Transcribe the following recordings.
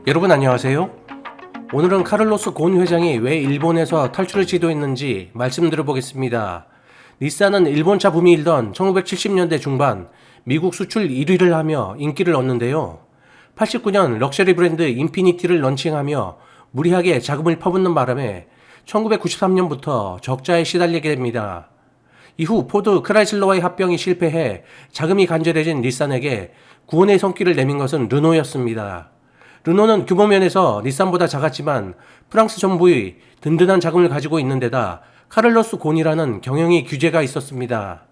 여러분 안녕하세요. 오늘은 카를로스 곤 회장이 왜 일본에서 탈출을 시도했는지 말씀드려보겠습니다. 닛산은 일본차 붐이 일던 1970년대 중반 미국 수출 1위를 하며 인기를 얻는데요. 89년 럭셔리 브랜드 인피니티를 런칭하며 무리하게 자금을 퍼붓는 바람에 1993년부터 적자에 시달리게 됩니다. 이후 포드 크라이슬러와의 합병이 실패해 자금이 간절해진 닛산에게 구원의 손길을 내민 것은 르노였습니다. 르노는 규모면에서 닛산보다 작았지만 프랑스 정부의 든든한 자금을 가지고 있는 데다 카를로스 곤이라는 경영이 규제가 있었습니다.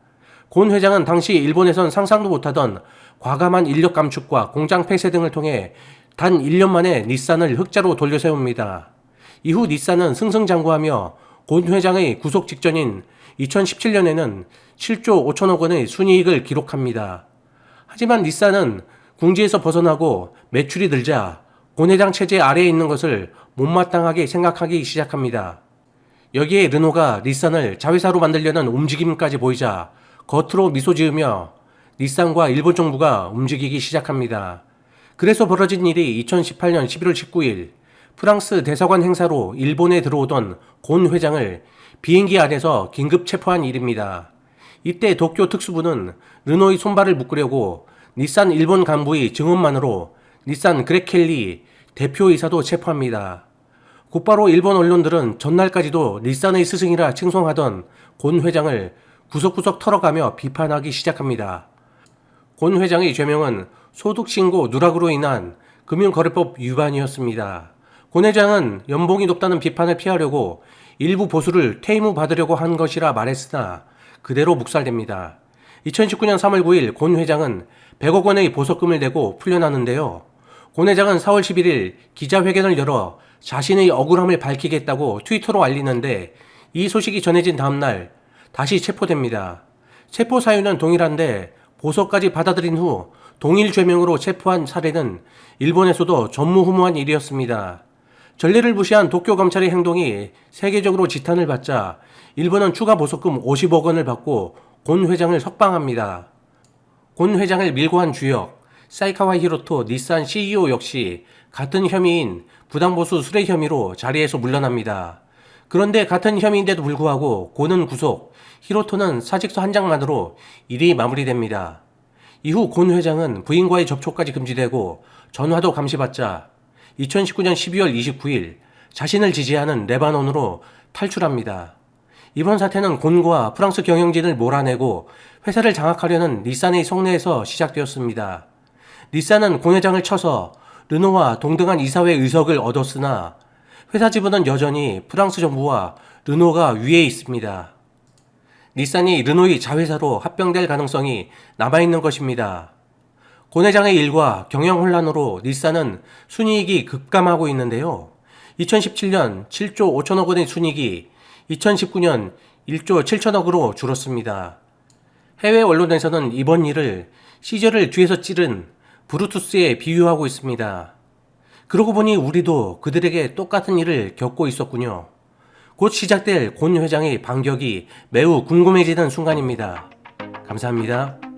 곤 회장은 당시 일본에선 상상도 못하던 과감한 인력 감축과 공장 폐쇄 등을 통해 단 1년 만에 닛산을 흑자로 돌려세웁니다. 이후 닛산은 승승장구하며 곤 회장의 구속 직전인 2017년에는 7조 5천억 원의 순이익을 기록합니다. 하지만 닛산은 궁지에서 벗어나고 매출이 늘자 곤 회장 체제 아래에 있는 것을 못마땅하게 생각하기 시작합니다. 여기에 르노가 닛산을 자회사로 만들려는 움직임까지 보이자 겉으로 미소 지으며 닛산과 일본 정부가 움직이기 시작합니다. 그래서 벌어진 일이 2018년 11월 19일 프랑스 대사관 행사로 일본에 들어오던 곤 회장을 비행기 안에서 긴급 체포한 일입니다. 이때 도쿄 특수부는 르노의 손발을 묶으려고 닛산 일본 간부의 증언만으로 닛산 그렉 켈리 대표이사도 체포합니다. 곧바로 일본 언론들은 전날까지도 닛산의 스승이라 칭송하던 곤 회장을 구석구석 털어가며 비판하기 시작합니다. 곤 회장의 죄명은 소득신고 누락으로 인한 금융거래법 위반이었습니다. 곤 회장은 연봉이 높다는 비판을 피하려고 일부 보수를 퇴임 후 받으려고 한 것이라 말했으나 그대로 묵살됩니다. 2019년 3월 9일 곤 회장은 100억 원의 보석금을 내고 풀려나는데요. 곤 회장은 4월 11일 기자회견을 열어 자신의 억울함을 밝히겠다고 트위터로 알리는데 이 소식이 전해진 다음날 다시 체포됩니다. 체포 사유는 동일한데 보석까지 받아들인 후 동일 죄명으로 체포한 사례는 일본에서도 전무후무한 일이었습니다. 전례를 무시한 도쿄 검찰의 행동이 세계적으로 지탄을 받자 일본은 추가 보석금 50억 원을 받고 곤 회장을 석방합니다. 곤 회장을 밀고 한 주역 사이카와 히로토 닛산 CEO 역시 같은 혐의인 부당보수 수뢰 혐의로 자리에서 물러납니다. 그런데 같은 혐의인데도 불구하고 곤은 구속, 히로토는 사직서 한 장만으로 일이 마무리됩니다. 이후 곤 회장은 부인과의 접촉까지 금지되고 전화도 감시받자 2019년 12월 29일 자신을 지지하는 레바논으로 탈출합니다. 이번 사태는 곤과 프랑스 경영진을 몰아내고 회사를 장악하려는 닛산의 속내에서 시작되었습니다. 닛산은 곤 회장을 쳐서 르노와 동등한 이사회 의석을 얻었으나 회사 지분은 여전히 프랑스 정부와 르노가 위에 있습니다. 닛산이 르노의 자회사로 합병될 가능성이 남아있는 것입니다. 곤 회장의 일과 경영 혼란으로 닛산은 순이익이 급감하고 있는데요. 2017년 7조 5천억 원의 순이익이 2019년 1조 7천억으로 줄었습니다. 해외 언론에서는 이번 일을 시저를 뒤에서 찌른 브루투스에 비유하고 있습니다. 그러고 보니 우리도 그들에게 똑같은 일을 겪고 있었군요. 곧 시작될 곤 회장의 반격이 매우 궁금해지는 순간입니다. 감사합니다.